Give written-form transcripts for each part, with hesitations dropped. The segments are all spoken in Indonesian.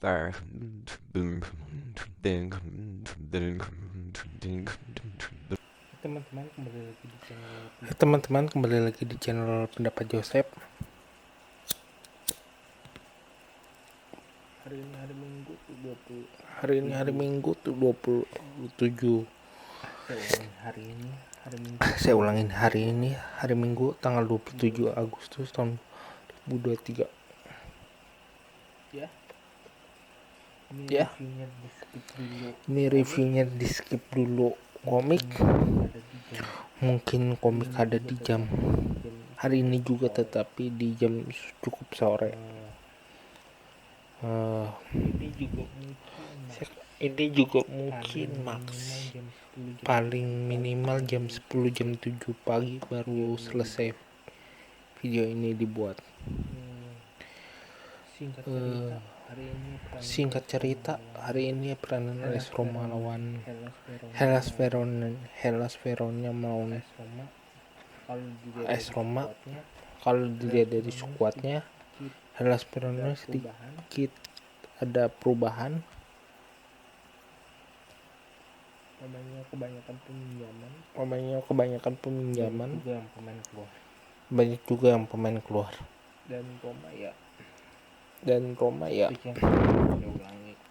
Teman-teman kembali lagi di channel Teman-teman kembali lagi di channel Pendapat Joseph. hari ini hari Minggu tuh 20. Hari ini hari Minggu tuh 27. Saya ulangin hari ini Saya ulangin hari Minggu tanggal 27 Agustus tahun 2023. ya. Ini Ya. reviewnya di skip dulu. Ini reviewnya di skip dulu. Komik mungkin komik ada di jam hari ini juga, tetapi di jam cukup sore. Ini juga mungkin paling minimal jam 10 jam 7 pagi baru selesai video ini dibuat. Singkat cerita, hari ini peranan AS Roma lawan Hellas Verona melawan AS Roma. Kalau dilihat dari skuadnya, Hellas Verona sedikit ada perubahan. Pemainnya kebanyakan peminjaman. Banyak juga yang pemain keluar. Dan Roma ya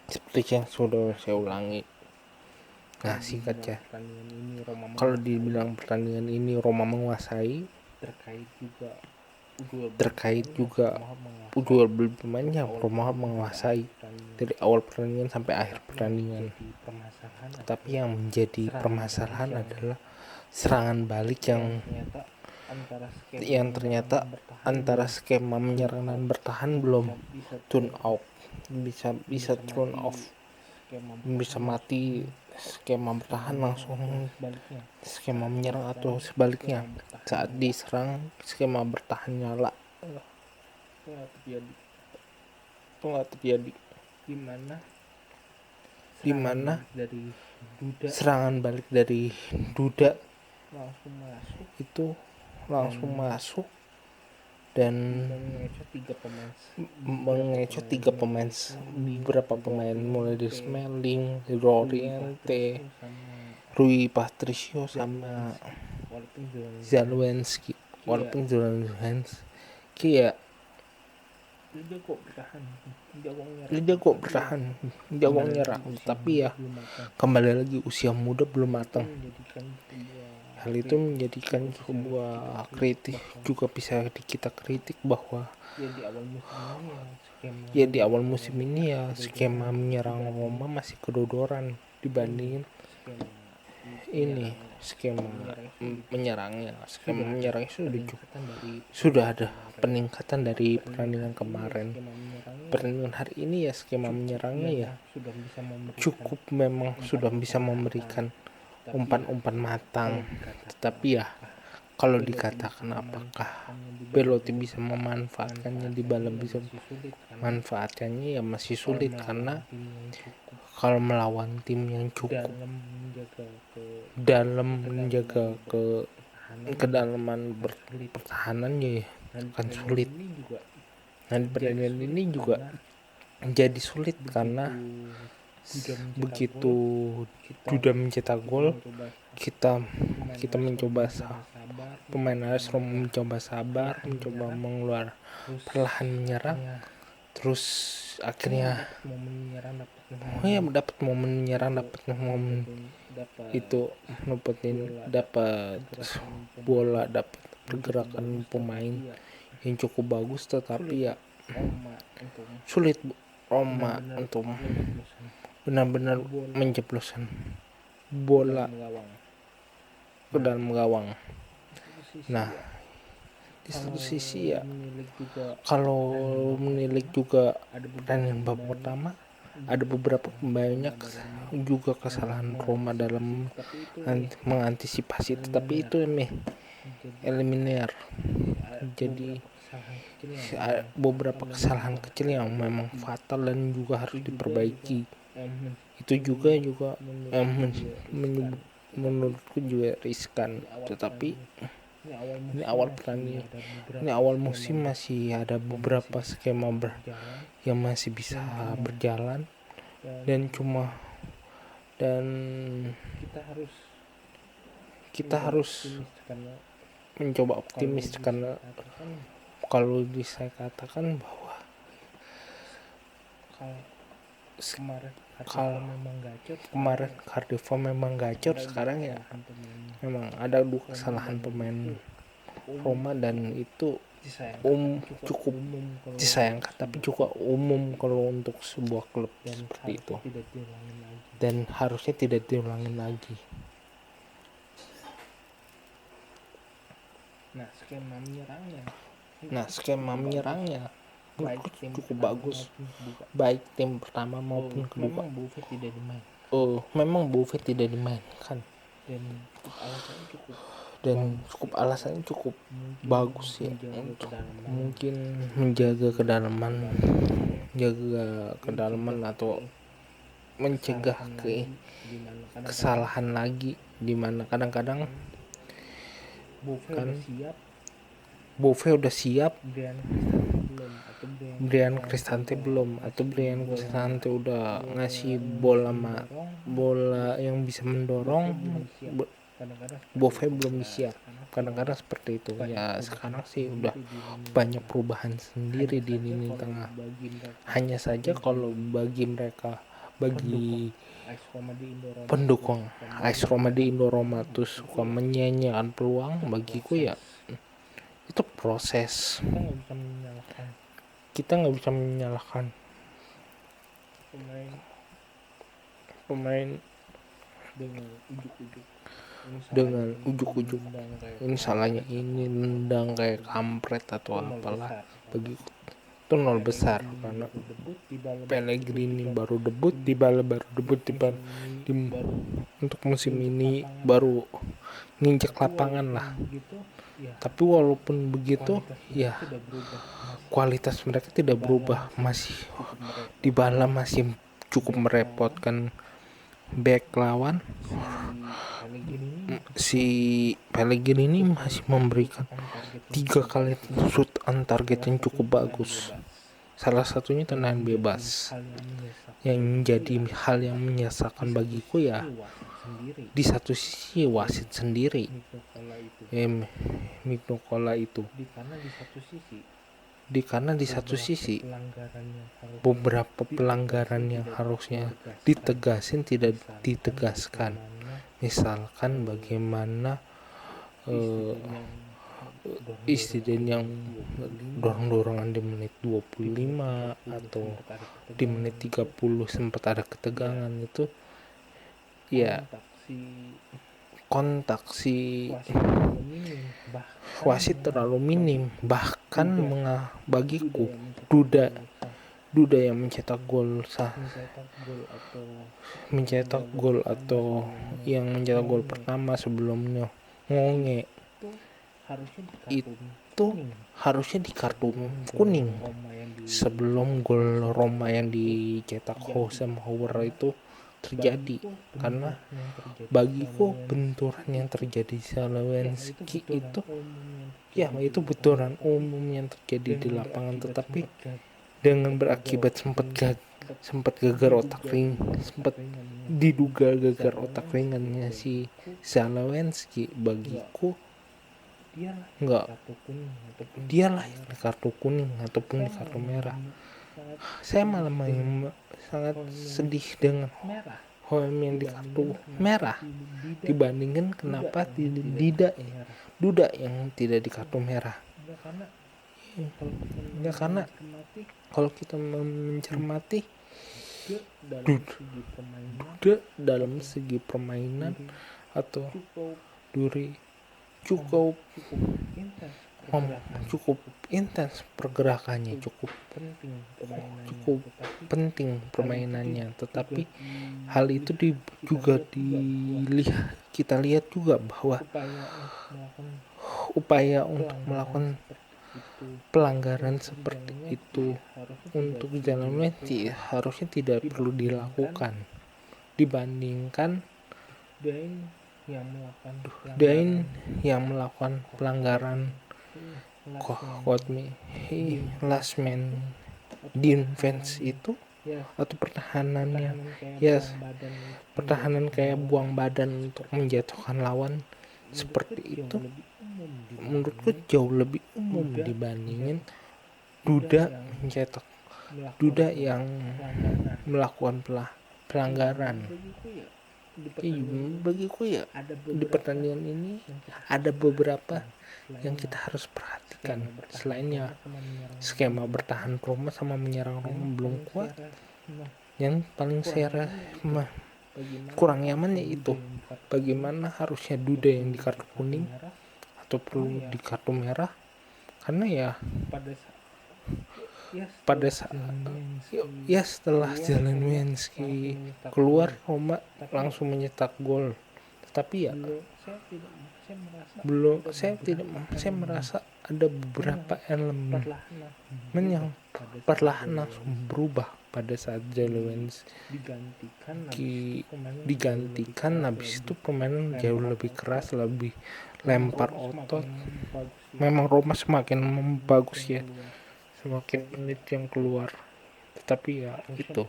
seperti yang sudah saya ulangi. Nah, singkatnya, kalau dibilang pertandingan ini Roma menguasai, terkait juga jual beli pemainnya, Roma menguasai dari awal pertandingan sampai akhir pertandingan. Tetapi yang menjadi permasalahan adalah serangan balik yang ternyata antara skema menyerang dan bertahan belum turn off, bisa turn off, bisa mati skema bertahan langsung skema menyerang, atau sebaliknya saat diserang skema bertahan nyala. Itu nggak terjadi, dimana serangan balik dari Duda itu langsung masuk dan mengecoh beberapa pemain mulai dari Smalling, Llorente, Rui Patricio sama Zalewski. Walaupun Zalewski ya jago bertahan, jago nyerang, tapi ya kembali lagi usia muda belum matang. Hal itu menjadikan sebuah kritik, juga bisa kita kritik bahwa ya di awal musim ini ya skema menyerang Roma masih kedodoran dibandingin ini skema menyerangnya sudah ada peningkatan dari pertandingan kemarin. Pertandingan hari ini ya skema menyerangnya ya cukup, memang sudah bisa memberikan umpan-umpan matang. Tetapi ya kalau dikatakan apakah Belotti bisa memanfaatkannya, Dybala bisa memanfaatkannya, ya masih sulit, karena kalau melawan tim yang cukup dalam menjaga kedalaman pertahanannya ya akan sulit. Nah, di pertandingan ini juga jadi sulit karena begitu sudah mencetak gol, kita mencoba pemain AS Roma mencoba sabar, mencoba mengeluar perlahan menyerang, terus akhirnya dapat momen menyerang, dapat momen itu dapat bola, dapat pergerakan pemain yang cukup bagus, tetapi ya sulit Roma untuk benar-benar menjebloskan bola ke dalam gawang. Nah, di satu sisi ya kalau menilik juga pertandingan babak pertama, ada beberapa banyak juga kesalahan Roma dalam mengantisipasi, tetapi itu eliminir. Jadi beberapa kesalahan kecil yang memang fatal dan juga harus diperbaiki. Itu juga menurutku juga riskan, tetapi Ini awal pertandingan. Ini awal musim masih ada beberapa skema yang masih bisa berjalan dan kita harus mencoba optimis karena kalau saya katakan bahwa kalau kemarin Cardiff memang gacor, sekarang ya memang ada dua kesalahan pemain Roma dan itu cukup disayangkan, tapi juga umum kalau untuk sebuah klub seperti itu dan harusnya tidak diulangin lagi. Nah, skema menyerangnya cukup bagus, baik tim pertama maupun kedua. Memang Buffett tidak dimainkan dan alasannya cukup bagus ya, untuk mungkin menjaga kedalaman atau mencegah kesalahan lagi, dimana kadang-kadang kan Buffett udah siap, Bryan Cristante belum, atau Bryan Cristante udah ngasih bola yang bisa mendorong, Buffett belum siap. Kadang-kadang seperti itu ya. Sekarang sih udah banyak perubahan sendiri di lini tengah. Hanya saja kalau bagi pendukung AS Roma di Indo-Roma tuh suka menyanyikan peluang, bagiku ya itu proses. Kita nggak bisa menyalahkan pemain dengan ujuk-ujuk ini salahnya, ini nendang kayak kampret atau apalah. Begitu itu nol besar karena Pellegrini baru debut di untuk musim ini, baru nginjek lapangan lah. Tapi walaupun begitu ya kualitas mereka tidak berubah, masih Dybala masih cukup merepotkan back lawan. Si Pellegrini masih memberikan 3 kali shoot on target yang cukup bagus, salah satunya tendangan bebas, yang menjadi hal yang menyesalkan bagiku ya. Di satu sisi wasit sendiri Mignola itu, karena di satu sisi beberapa pelanggaran yang harusnya ditegasin tidak ditegaskan. Misalkan bagaimana insiden yang dorong-dorongan di menit 25 atau di menit 30 sempat ada ketegangan, itu ya kontak si wasit terlalu minim. Bahkan bagiku Duda yang mencetak gol atau yang mencetak gol pertama sebelumnya Ngonge itu harusnya di kartu kuning sebelum gol Roma yang dicetak Jose Mourinho itu terjadi. Karena bagiku benturan yang terjadi di Zalewski itu ya itu benturan umum yang terjadi di lapangan, tetapi dengan berakibat sempat diduga gagal otak ringannya si Zalewski. Bagiku enggak, dia layak di kartu kuning ataupun di kartu merah. Saya malah sangat sedih dengan Hoem yang di kartu merah dibandingkan kenapa Duda yang tidak di kartu merah. Ya karena kalau kita mencermati Duda dalam segi permainan atau Duri cukup intens pergerakannya, cukup penting permainannya, tetapi hal itu kita lihat juga bahwa upaya untuk melakukan pelanggaran seperti itu untuk jalan Messi harusnya tidak perlu dilakukan, dibandingkan yang melakukan Dudain yang melakukan pelanggaran quote me last man defense itu atau pertahanannya ya pertahanan kayak buang badan untuk menjatuhkan lawan seperti itu menurutku jauh lebih umum dibandingin duda mencetak duda yang melakukan pelanggaran. Bagiku ya di pertandingan ini ada beberapa yang kita harus perhatikan. Selainnya skema bertahan Roma sama menyerang Roma belum kuat. Yang paling saya kurang nyaman yaitu bagaimana harusnya Duda yang di kartu kuning atau perlu di kartu merah, karena ya pada saat ya setelah Zelensky keluar Roma langsung mencetak gol, tetapi ya saya merasa ada beberapa elemen yang perlahan langsung berubah pada saat Zelensky digantikan. Habis itu permainan jauh lebih keras, lebih lempar otot. Memang Roma semakin bagus ya semakin menit yang keluar, tetapi ya itu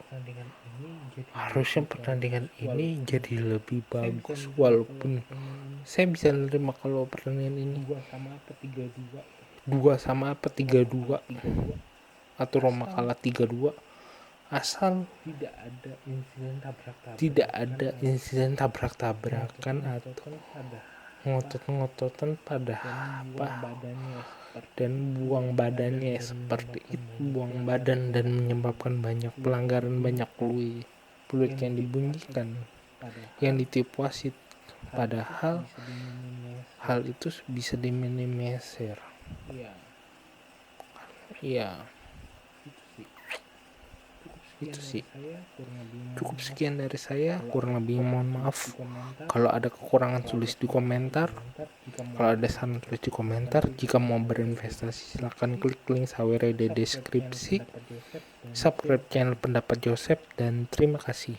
harusnya pertandingan ini jadi lebih bagus. Walaupun saya bisa menerima kalau pertandingan ini 2 sama apa 3-2 atau Roma kalah 3-2 asal tidak ada insiden tabrak-tabrakan atau ngotot-ngototan pada apa dan buang badannya seperti itu, buang badan dan menyebabkan banyak pelanggaran, banyak peluit yang dibunyikan, yang ditipu wasit, padahal hal itu bisa diminimalisir. Ya itu sih cukup sekian dari saya, kurang lebih mohon maaf kalau ada kekurangan, tulis di komentar. Kalau ada saran tulis di komentar. Jika mau berinvestasi silahkan klik link sawer di deskripsi, subscribe channel Pendapat Joseph, dan terima kasih.